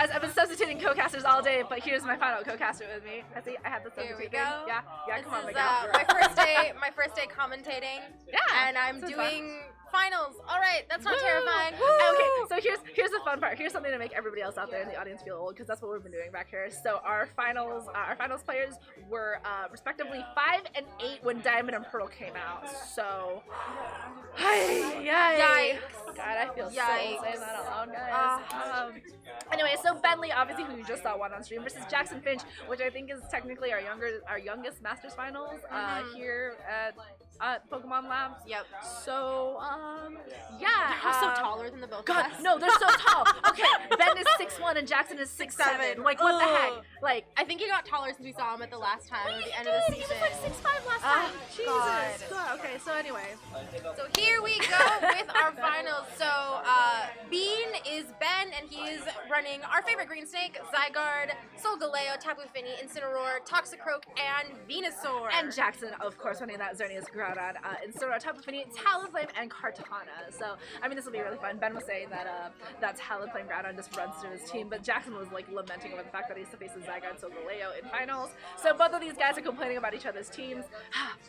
guys, I've been substituting co-casters all day, but here's my final co-caster with me. I had the Here we substitute. go. Yeah, come on, This is my first day commentating. Yeah, and I'm doing finals. All right, that's not terrifying. Okay, so here's the fun part. Here's something to make everybody else out there in the audience feel old, because that's what we've been doing back here. So our finals players were respectively 5 and 8 when Diamond and Pearl came out. So, yikes! God, I feel so saying that out loud, guys. Anyway, so Bentley, obviously, who you just saw won on stream, versus Jackson Finch, which I think is technically our youngest Masters finals here at Pokemon Labs. Yep. So, yeah. They're so taller than the both of us. No, they're so tall. Okay, Ben is 6'1" and Jackson is 6'7". Like, what the heck? Like, I think he got taller since we saw him at the last time, at the end of the season. He was like 6'5" last time. Jesus. God. Okay, so anyway. So here we go with our finals. So, Bean is Ben, and he is running our favorite green snake, Zygarde, Solgaleo, Tapu Fini, Incineroar, Toxicroak, and Venusaur. And Jackson, of course, running that Xerneas, Groudon, Incineroar, Tapu Fini, Talonflame, and Kartana. So, I mean, this will be really fun. Ben was saying that Talonflame Groudon just runs through his team, but Jackson was like lamenting over the fact that he has to face the Zygarde Solgaleo in finals. So both of these guys are complaining about each other's teams.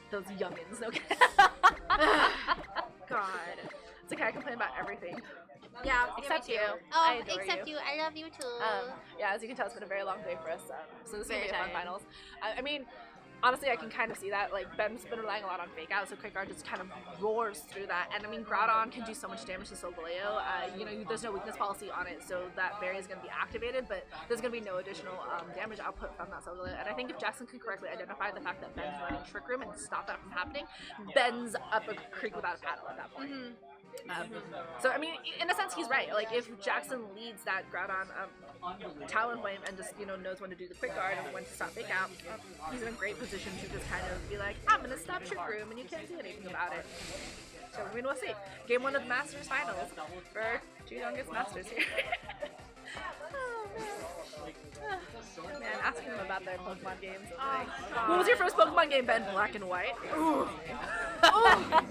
Those youngins, okay? God. It's okay, I complain about everything. Yeah, except you. Oh, except you. I love you too. Yeah, as you can tell, it's been a very long day for us. So this is gonna be a fun finals. I mean, honestly, I can kind of see that. Like, Ben's been relying a lot on Fake Out, so Quick Guard just kind of roars through that. And I mean, Groudon can do so much damage to Solgaleo. You know, there's no weakness policy on it, so that berry is going to be activated, but there's going to be no additional damage output from that Solgaleo. And I think if Jackson can correctly identify the fact that Ben's running Trick Room and stop that from happening, Ben's up a creek without a paddle at that point. So, I mean, in a sense, he's right. Like, if Jackson leads that Groudon Talonflame and just, you know, knows when to do the Quick Guard and when to stop Fake Out, he's in a great position to just kind of be like, I'm going to stop Trick Room and you can't do anything about it. So, I mean, we'll see. Game 1 of the Masters Finals for 2 youngest Masters here. Man, asking them about their Pokemon games. What was your first Pokemon game, Ben? Black and White? Ooh. Oh,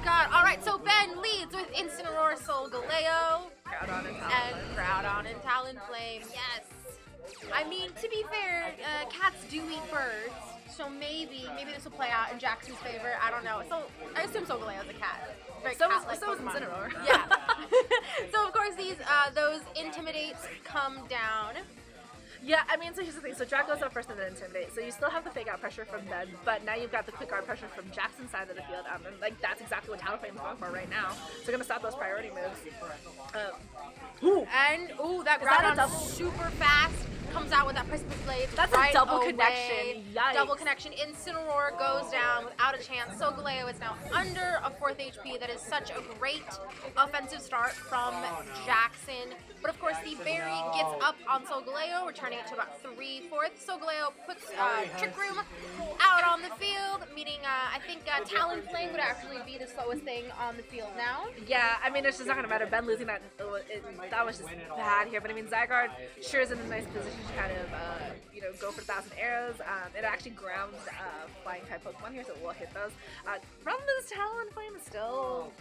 God. All right, so Ben leads with Incineroar, Solgaleo, Groudon and Talonflame. Yes. I mean, to be fair, cats do eat birds, so maybe this will play out in Jackson's favor. I don't know. So I assume Solgaleo's a cat. Very cat-like so is Pokemon. Incineroar. Yeah. So of course those intimidates come down. Yeah, I mean, so here's the thing. So Drac goes up first and then Intimidate. So you still have the Fake Out pressure from Ben, but now you've got the Quick Guard pressure from Jackson's side of the field. And like, that's exactly what Talonflame's going for right now. So they're going to stop those priority moves. That Groudon super fast. Comes out with that Precipice Blade. That's right a double away. connection. Yikes. Double connection. Incineroar goes down without a chance. Solgaleo is now under a 4th HP. That is such a great offensive start from Jackson. But of course, the berry gets up on Solgaleo, returning it to about 3/4. Solgaleo puts Trick Room out on the field, meaning I think Talonflame would actually be the slowest thing on the field now. Yeah, I mean, it's just not going to matter. Ben losing that was just bad here. But I mean, Zygarde sure is in a nice position to kind of, you know, go for 1,000 arrows. It actually grounds flying type Pokemon here, so we'll hit those. Problem is, Talonflame is still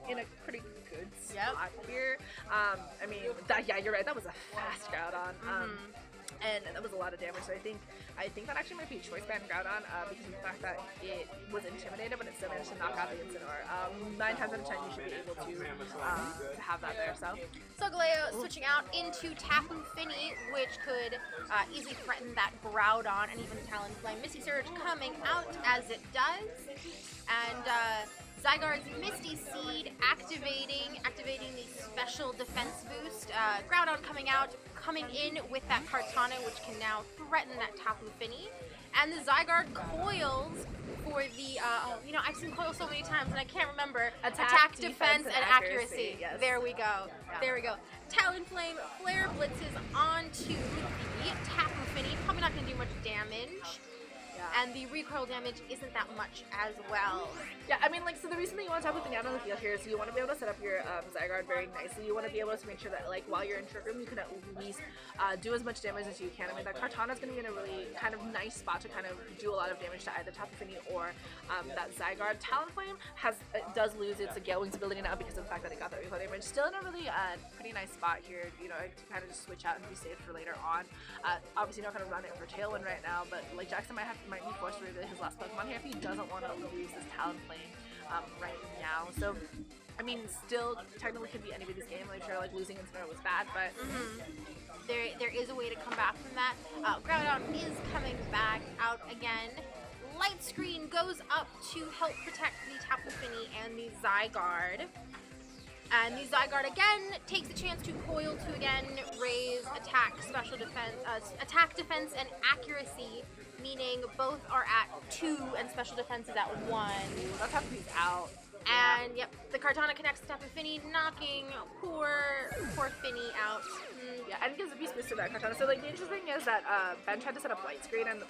in a pretty good spot here. I mean, yeah, you're right. That was a fast Groudon. And that was a lot of damage, so I think that actually might be a choice ban Groudon because of the fact that it was intimidated, but it still managed to knock out the Incineroar. 9 times out of 10, you should be able to have that there. So Solgaleo switching out into Tapu Fini, which could easily threaten that Groudon and even Talonflame. Misty Surge coming out as it does, and Zygarde's Misty Seed activating the special defense boost. Groudon coming in with that Kartana, which can now threaten that Tapu Fini. And the Zygarde coils for the, you know, I've seen coils so many times and I can't remember. Attack, defense, and accuracy. Yes. There we go. Yeah. There we go. Talonflame Flare Blitzes onto the Tapu Fini. Probably not going to do much damage. Yeah. and the recoil damage isn't that much as well. Yeah, I mean, like, so the reason that you want to have the thing out on the field here is you want to be able to set up your Zygarde very nicely. You want to be able to make sure that, like, while you're in trick room, you can at least do as much damage as you can. I mean, that Kartana is going to be in a really kind of nice spot to kind of do a lot of damage to either Tapu Fini or that Zygarde. Talonflame does lose its Gale Wings ability now because of the fact that it got that recoil damage. Still in a really pretty nice spot here, you know, to kind of just switch out and be safe for later on. Obviously not going to run it for Tailwind right now, but like Jackson might be forced to reveal his last Pokemon here if he doesn't want to lose this Talonflame right now. So I mean, still technically could be anybody's game. I'm sure like losing Incineroar was bad, but there is a way to come back from that. Groudon is coming back out again. Light Screen goes up to help protect the Tapu Fini and the Zygarde. And the Zygarde again takes the chance to coil to again raise attack, special defense, attack, defense, and accuracy, meaning both are at 2 and special defense is at 1. That's Tapu Fini's out. And yep, the Kartana connects to Tapu Fini, knocking poor Fini out. Yeah, and gives a piece boost to that Kartana. So like the interesting thing is that Ben tried to set up Light Screen, and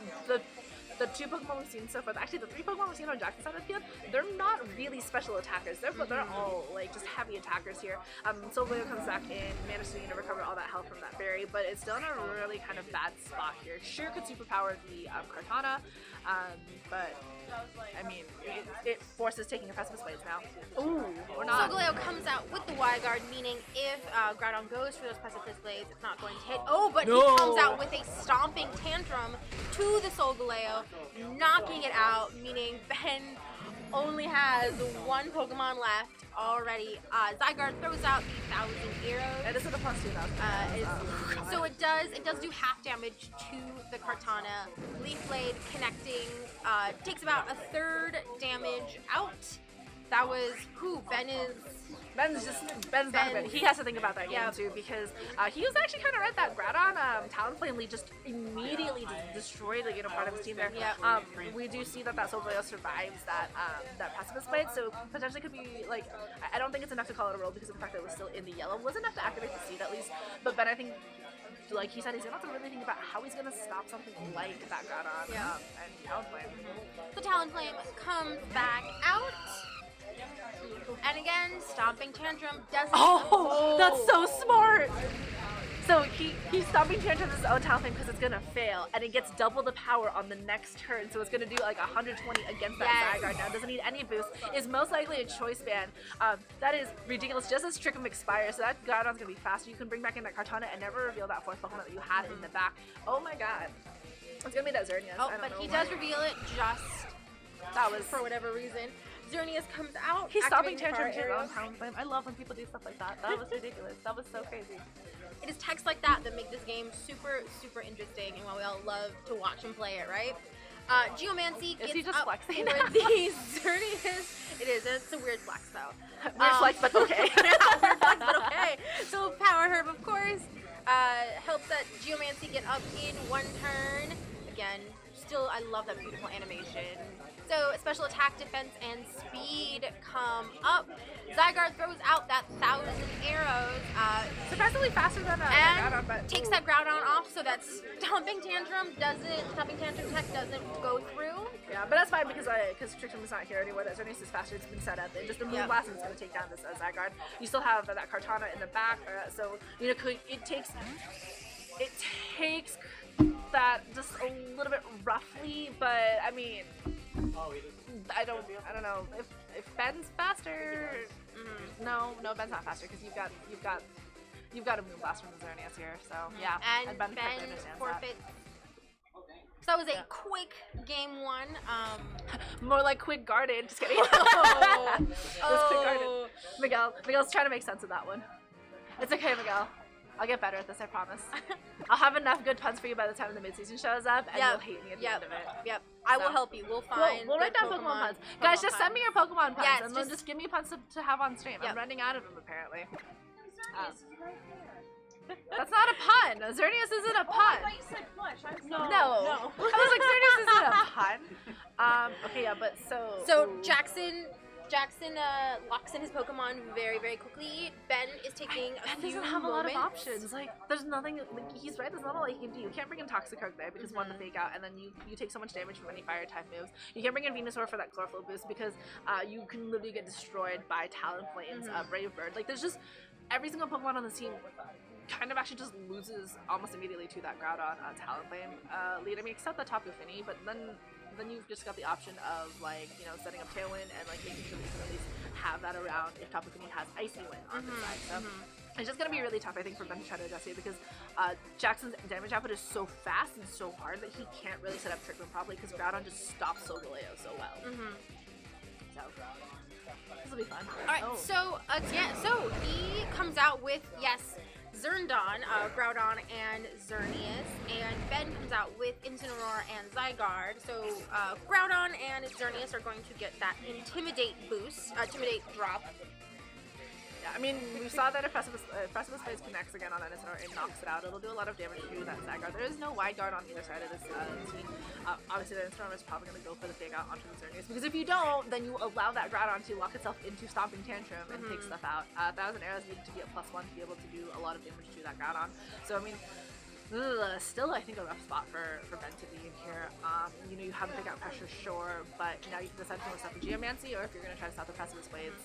the 2 Pokemon we've seen so far, actually the 3 Pokemon we've seen on Jackson's side of the field, they're not really special attackers. They're all like just heavy attackers here. Solgaleo comes back in, managing to recover all that health from that berry, but it's still in a really kind of bad spot here. Sure could superpower the Kartana, but I mean, it forces taking a Precipice Blades now. Ooh, or not. Solgaleo comes out with the Y-Guard, meaning if Groudon goes for those Precipice Blades, it's not going to hit. Oh, but No. he comes out with a Stomping Tantrum to the Solgaleo, knocking it out, meaning Ben only has 1 Pokemon left already. Zygarde throws out the 1,000 arrows. And it's at a plus 2,000. So it does do half damage to the Kartana. Leaf Blade connecting, takes about 1/3 damage out. That was, Ben's not good. He has to think about that game too, because he was actually kind of right that Groudon Talonflame Lead just immediately just destroyed part of his team there. We do see that Solgaleo survives that Precipice Blade, so potentially could be like, I don't think it's enough to call it a roll because of the fact that it was still in the yellow. It was enough to activate the seed at least, but Ben, I think, like he said, he's gonna have to really think about how he's gonna stop something like that Groudon and Talonflame. So Talonflame comes back out. And again, Stomping Tantrum doesn't. Oh, that's so smart. So he's Stomping Tantrum his own Talonflame because it's gonna fail, and it gets double the power on the next turn. So it's gonna do like 120 against that Zygarde. Now it doesn't need any boost. Is most likely a choice ban. That is ridiculous. Just as Trick 'em expires, so that Groudon's gonna be faster. You can bring back in that Kartana and never reveal that 4th Pokemon that you had in the back. Oh my God, it's gonna be that Xerneas. Oh, but he does reveal it just. That was for whatever reason. Xerneas comes out. He's Stomping Tantrum to his own Talonflame. I love when people do stuff like that. That was ridiculous. That was so crazy. It is texts like that that make this game super, super interesting, and why we all love to watch and play it, right? Geomancy gets he just up flexing? for the Xerneas. It is. It's a weird flex, though. Weird flex, but okay. Weird flex, but okay. So Power Herb, of course, helps that Geomancy get up in 1 turn. Again, still, I love that beautiful animation. So special attack, defense, and speed come up. Zygarde throws out that 1,000 arrows. Surprisingly faster than and but takes that Groudon off, so that Stomping Tantrum tech doesn't go through. Yeah, but that's fine because Trick 'em is not here anymore. That Xerneas is faster. It's been set up. And just the Moonblast is going to take down this Zygarde. You still have that Kartana in the back, so you know it takes that just a little bit roughly, but I mean, I don't know if Ben's faster. No, Ben's not faster because you've got a Moonblast from the Xerneas here. So yeah, and Ben forfeits. So that was a quick game 1. More like Quick Garden. Just kidding. It was Quick Garden. Miguel's trying to make sense of that one. It's okay, Miguel. I'll get better at this, I promise. I'll have enough good puns for you by the time the mid-season shows up, and you'll hate me at the end of it. Yep. I will help you. We'll find. We'll write down Pokemon puns. Guys, just send me your Pokemon puns, Yes, and then just give me puns to have on stream. I'm running out of them apparently. That's not a pun. Xerneas isn't a pun. I thought you said flush. I'm sorry. No. I was like, Xerneas isn't a pun. Okay, yeah, but so. So Jackson Jackson locks in his Pokemon very, very quickly. Ben is taking a few doesn't have a lot of moments. options. Like, there's nothing. Like, he's right. There's not a lot you can do. You can't bring in Toxicroak there because one, the fake out, and then you take so much damage from any fire type moves. You can't bring in Venusaur for that Chlorophyll boost because you can literally get destroyed by Talonflame's Brave Bird. Like, there's just every single Pokemon on this team kind of actually just loses almost immediately to that Groudon Talonflame lead. I mean, except the Tapu Fini, but then you've just got the option of, like, you know, setting up Tailwind and, like, making sure that you can at least have that around if Tapu Fini has Icy Wind on his side. So it's just going to be really tough, I think, for Ben to try to adjust it because Jackson's damage output is so fast and so hard that he can't really set up Trick Room properly because Groudon just stops Solgaleo so well. So this will be fun. Alright, so he comes out with, yes, Zerndon, Groudon, and Xerneas, and Ben comes out with Incineroar and Zygarde. So Groudon and Xerneas are going to get that Intimidate boost, Intimidate drop. Yeah, I mean, we saw that if Precipice Blaze connects again on that Incineroar, it knocks it out. It'll do a lot of damage to that Zygarde. There is no wide guard on either side of this team. Obviously, the Incineroar is probably going to go for the fake out onto the Xerneas, because if you don't, then you allow that Groudon to lock itself into Stomping Tantrum and take stuff out. 1,000 arrows needed to be a +1 to be able to do a lot of damage to that Groudon. So, I mean, still, I think, a rough spot for Ben to be in here. You know, you have to pick out pressure, sure, but now you can decide if you want to stop the Geomancy or if you're going to try to stop the Precipice Blades.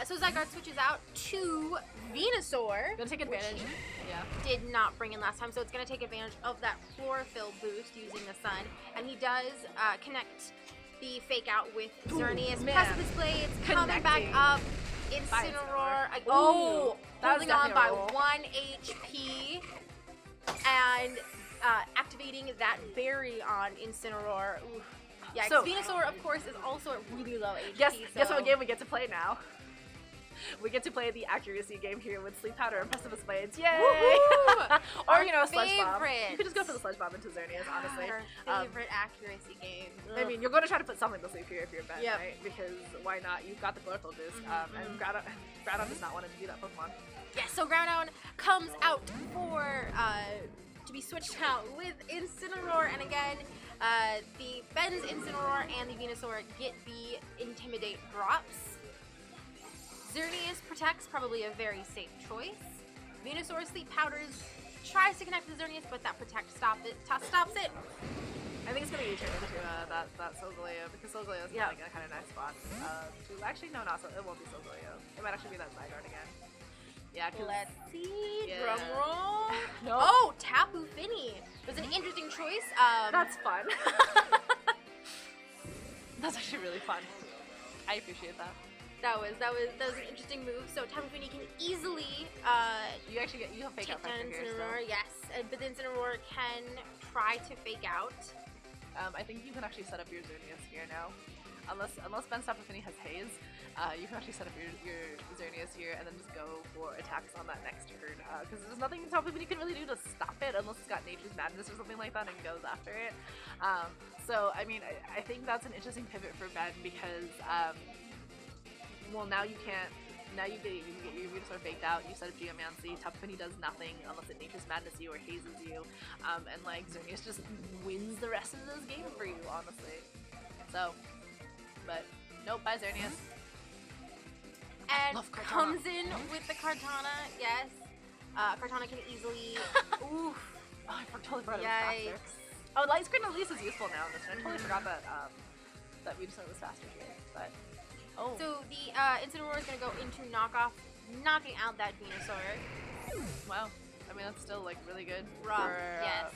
So Zygarde switches out to Venusaur. Gonna take advantage. Yeah. Did not bring in last time, so it's gonna take advantage of that Chlorophyll boost using the sun, and he does connect the fake out with Xerneas. Precipice Blades coming back up. Incineroar. Holding on by 1 HP. And activating that berry on Incineroar. Oof. Yeah, So- Venusaur, of course, is also at really low HP. Guess what game we get to play now? We get to play the accuracy game here with Sleep Powder and Precipice Blades. Yay! Or, you know, Sludge Bomb. You could just go for the Sludge Bomb into Xerneas, honestly. Our favorite accuracy game. I mean, you're going to try to put something to sleep here if you're Ben, Yep. right? Because why not? You've got the Chlorophyll boost, and Groudon does not want to do that Pokemon. Yeah, so Groudon comes out for to be switched out with Incineroar, and again, the Ben's Incineroar and the Venusaur get the Intimidate drops. Xerneas protects, probably a very safe choice. Venusaur Sleep Powders tries to connect with Xerneas, but that Protect stops it. I think it's going to U-turn into that Solgaleo, because Solgaleo is like a kind of nice spot. Actually, no, not so. It won't be Solgaleo. It might actually be that Zygarde again. Yeah, Let's see. Yeah. Drum roll. No. Oh, Tapu Fini. It was an interesting choice. That's fun. That's actually really fun. I appreciate that. That was an interesting move. So Tapu Fini can easily You actually you have fake out take down pressure here. Incineroar, yes, but the Incineroar can try to fake out. I think you can actually set up your Xerneas here now. Unless Ben's Tapu Fini has Haze, you can actually set up your Xerneas here and then just go for attacks on that next turn. Because there's nothing Tapu Fini can really do to stop it unless it's got Nature's Madness or something like that and goes after it. So, I mean, I think that's an interesting pivot for Ben because, well, now you can't. Now you get your Venusaur faked out, you set up Geomancy, Tapu Fini does nothing unless it Nature's Madness you or hazes you, and like Xerneas just wins the rest of this game for you, honestly. So, but nope, bye Xerneas. And love Kartana. comes in with the Kartana, yes. Kartana can easily, oof, Oh, I totally forgot it was yikes. faster. Oh, Light Screen at least is useful now in this one. I totally forgot that that Venusaur was faster here, but oh. So the Incineroar is going to go into knockoff, knocking out that Venusaur. Wow. I mean, that's still like really good Rough, for, yes.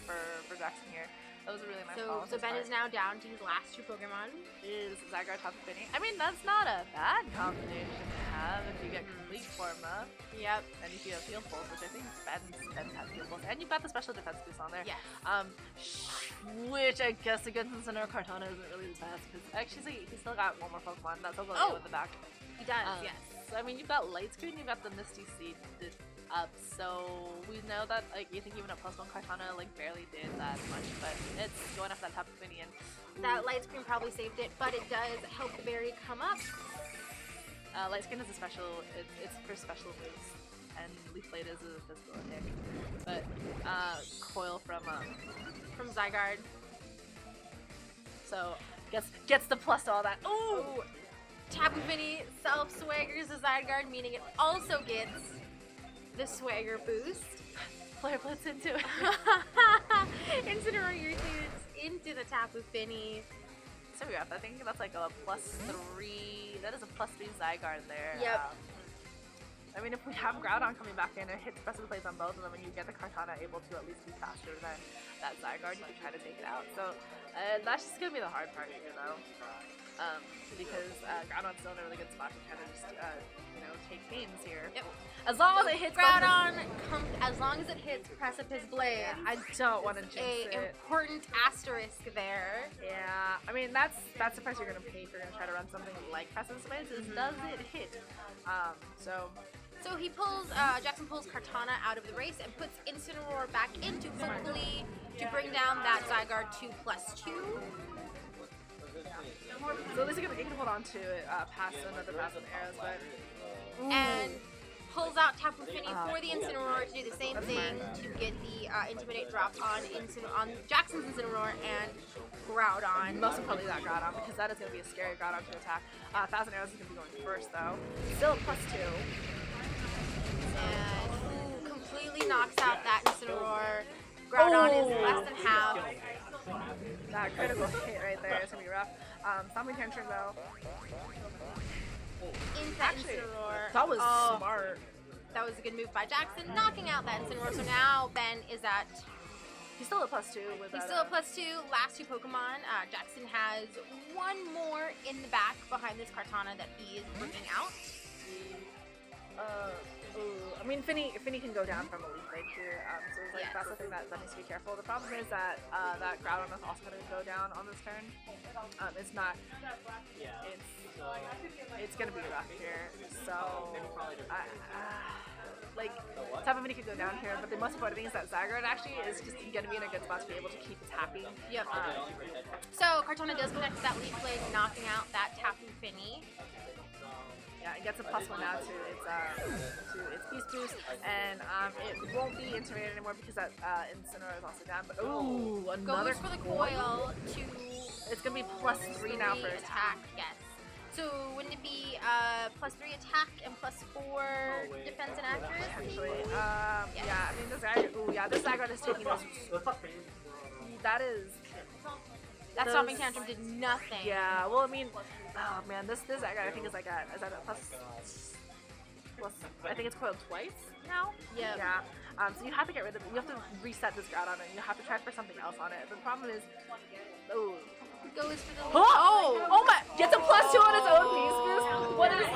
for Jackson here. That was a really nice call. So Ben is now down to his last two Pokemon. Is Zygarde Tapu Fini. I mean, that's not a bad combination to have if you get complete form up. Yep. And if you have Field Pulse, which I think Ben has Field Pulse. And you've got the special defense boost on there. Yes. Which I guess against Incineroar Kartana isn't really the best because actually he's still got one more Pokemon. That's Solgaleo in the back. He does, yes. So, I mean, you've got Light Screen, you've got the Misty Seed up, so we know that, like, you think even a +1 Kartana, like, barely did that much, but it's going after that Tapu Fini and That Light Screen probably saved it, but it does help the berry come up. Light Screen is a special, it's for special moves, and Leaf Blade is a physical attack, but, Coil from Zygarde. so, gets the plus to all that. Ooh! Tapu Fini self-swaggers the Zygarde, meaning it also gets the swagger boost. Flare Blitz into it. Incineroar Urthus into the Tapu Fini. So we got, I think that's like a +3. That is a +3 Zygarde there. Yep. I mean, if we have Groudon coming back in, it hits Precipice Blades on both of them, and you get the Kartana able to at least be faster than that Zygarde, you can try to take it out. So that's just gonna be the hard part here, though, because Groudon's still in a really good spot to kind of just take games here. Yep. As long as it hits Groudon, as long as it hits Precipice Blade. I don't want to jinx it. Important asterisk there. Yeah, I mean that's the price you're gonna pay if you're gonna try to run something like Precipice Blades. Is does it hit? So he pulls, Jackson pulls Kartana out of the race and puts Incineroar back into hopefully to bring down that Zygarde to +2. So at least he can hold on to it past another pass on arrows, but and pulls out Tapu Fini for the Incineroar to do the same thing to get the Intimidate drop on Jackson's Incineroar and Groudon. Most importantly that Groudon, because that is going to be a scary Groudon to attack. 1,000 arrows is going to be going first though. Still +2. And completely knocks out that Incineroar. Groudon is less than half. That critical hit right there is going to be rough. Stomping Tantrum though. Into that Incineroar. That was smart. That was a good move by Jackson, knocking out that Incineroar. So now Ben is at... He's still at +2 with that. He's still at +2. Last two Pokemon. Jackson has one more in the back behind this Kartana that he is bringing out. I mean, Finny can go down from a Leaf Blade here, so it's like, that's the thing that needs to be careful. The problem is that that Groudon is also going to go down on this turn. It's not. It's going to be rough here. So, like, Tapu Fini could go down here, but the most important thing is that Zygarde actually is just going to be in a good spot to be able to keep its happy. Yep. So Kartana does connect to that Leaf Blade, knocking out that Tapu Fini. Yeah, it gets a +1 now to its Beast Boost, and it won't be Intimidated anymore because that Incineroar is also down. But ooh, another goes for the coil to. It's gonna be +3 now for attack. Yes. So wouldn't it be +3 attack and +4 defense and accuracy? Actually, yeah. I mean, this Zygarde. Ooh, yeah, this Zygarde is taking this. That is. That Stomping Tantrum did nothing. Yeah. Well, I mean. Oh man, this Zygarde I think is like is that a plus? I think it's coiled twice now. Yep. Yeah. So you have to get rid of it. You have to reset this Groudon and you have to try for something else on it. The problem is, goes for the. Oh my! Gets a +2 on his own Beast Boost. What is this?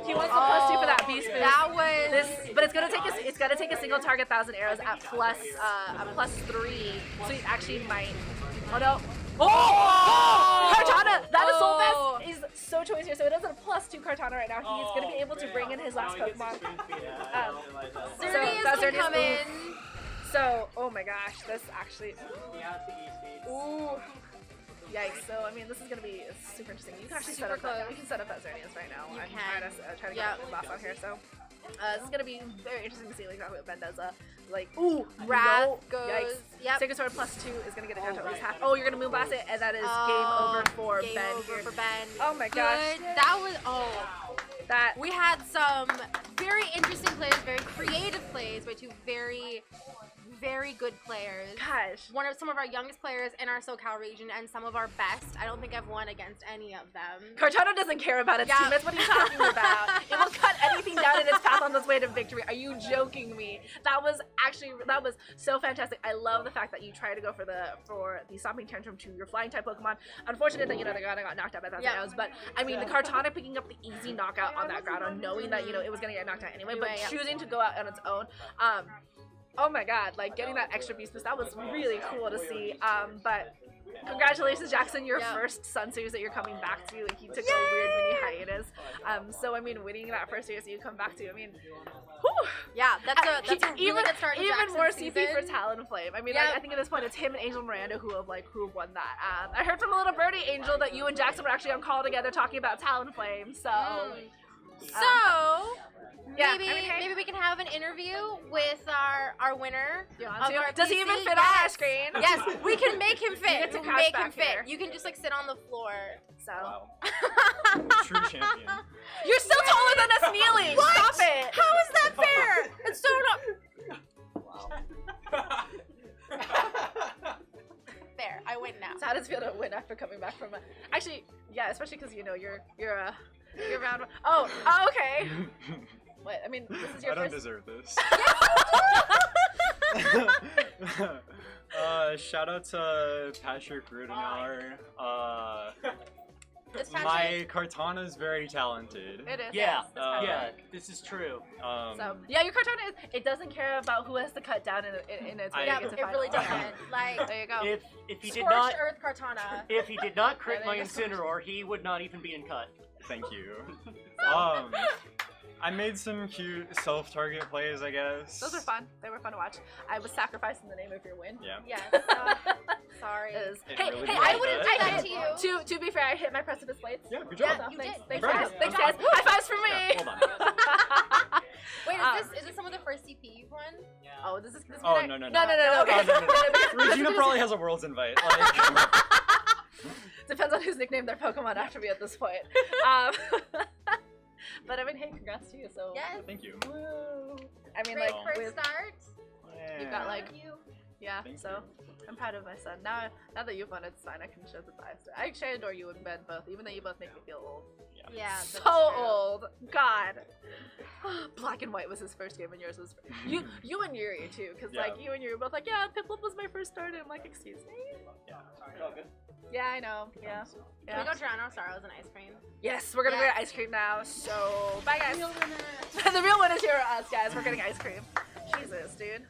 He wants the +2 for that Beast Boost. That was. But it's gonna take a single target 1,000 arrows at +3. So he actually might. Oh no! Kartana! That Assault Vest is so choice here. So it is a +2 Kartana right now. He's going to be able to bring in his last Pokemon. Xerneas can come in. So, oh my gosh, this actually... Ooh. Yikes. So, I mean, this is going to be super interesting. You can actually set up that. We can set up that Xerneas right now. I'm trying to get the boss on here, so... this is gonna be very interesting to see exactly what Ben does. Wrath goes. Yikes. Yep. Sacred Sword +2 is gonna get it down to at least half. Oh, you're gonna Moonblast it, and that is game over for game Ben over here. for Ben. Oh my gosh. That was that. We had some very interesting plays, very creative plays by two very good players. Gosh. Some of our youngest players in our SoCal region and some of our best. I don't think I've won against any of them. Kartana doesn't care about its teammates. What are you talking about? It will cut anything down in its path on its way to victory. Are you joking me? That was so fantastic. I love the fact that you try to go for the Stomping Tantrum to your flying type Pokemon. Unfortunate that the Groudon got knocked out by 1,000 arrows, but I mean the Kartana picking up the easy knockout on that Groudon, knowing that it was gonna get knocked out anyway, but choosing to go out on its own. Oh my god, like getting that extra Beast Boost, that was really cool to see. But congratulations, Jackson, your first Sun Series that you're coming back to. Like, you took a weird mini hiatus. So I mean, winning that first series that you come back to, I mean, whew. Yeah, that's a really good start to even Jackson's more season. CP for Talonflame. I mean, I think at this point it's him and Angel Miranda who have won that. I heard from a little birdie, Angel, that you and Jackson were actually on call together talking about Talonflame. So So Yeah, maybe I mean, hey. maybe we can have an interview with our winner. Do you want of to? our Does he PC? even fit on Yes. our screen? Yes, we can make him fit. get to We can crouch make back him fit. here. You can just like sit on the floor. So Wow. True champion. you're still taller than us kneeling. What? Stop it. How is that fair? It's so not fair. I win now. So how does it feel to win after coming back from a... Actually, yeah, especially because you know you're round one. Oh, okay. What? I mean, this is your I don't first. deserve this. Shout out to Patrick Rudenar. It's Patrick. My Cortana's very talented. It is. Yeah, Yes, it's Patrick. yeah, this is true. So yeah, your cartoon is. It doesn't care about who has to cut down in its way Yeah, to get to it really finals. doesn't. Like There you go. If he did scorched not earth Cortana. if he did not crit Yeah, my there you go. Incineroar, he would not even be in cut. Thank you. I made some cute self-target plays, I guess. Those were fun. They were fun to watch. I was sacrificing the name of your win. Yeah. Yes. Sorry. Is- It Hey, really hey, was I wouldn't that. do I that did to you. To be fair, I hit my precipice plates. Yeah, good Yeah, job. you Thanks, did. thanks, Right. guys. Thanks, guys. Yeah. High fives for me. Hold on. Wait, Um, is this some of the first CP you've won? Oh, this is. Oh, mean no, no, no, no. no, no, no. Okay. Oh, no, no, Because- Regina probably has a world's invite. Like, Depends on who's nicknamed their Pokemon after me at this point. But I mean, hey, congrats to you. So. Yes. thank you. Woo. I mean, Great like, first with, start. you've got like, yeah. Thank So you. I'm proud of my son. Now that you've won, it's fine. I can show the bias. I actually adore you and Ben both, even though you both make me feel old. Yeah. That's So true. old. God. Black and White was his first game, and yours was you and Yuri too, because Yeah. like you and Yuri were both like, yeah, Piplup was my first start, and I'm like, excuse me. Yeah, I know. Yeah. Can we go Toronto Sorrows and ice cream? Yes, we're gonna Yeah. get ice cream now. So bye, guys. The real winners here are us, guys. We're getting ice cream. Jesus, dude.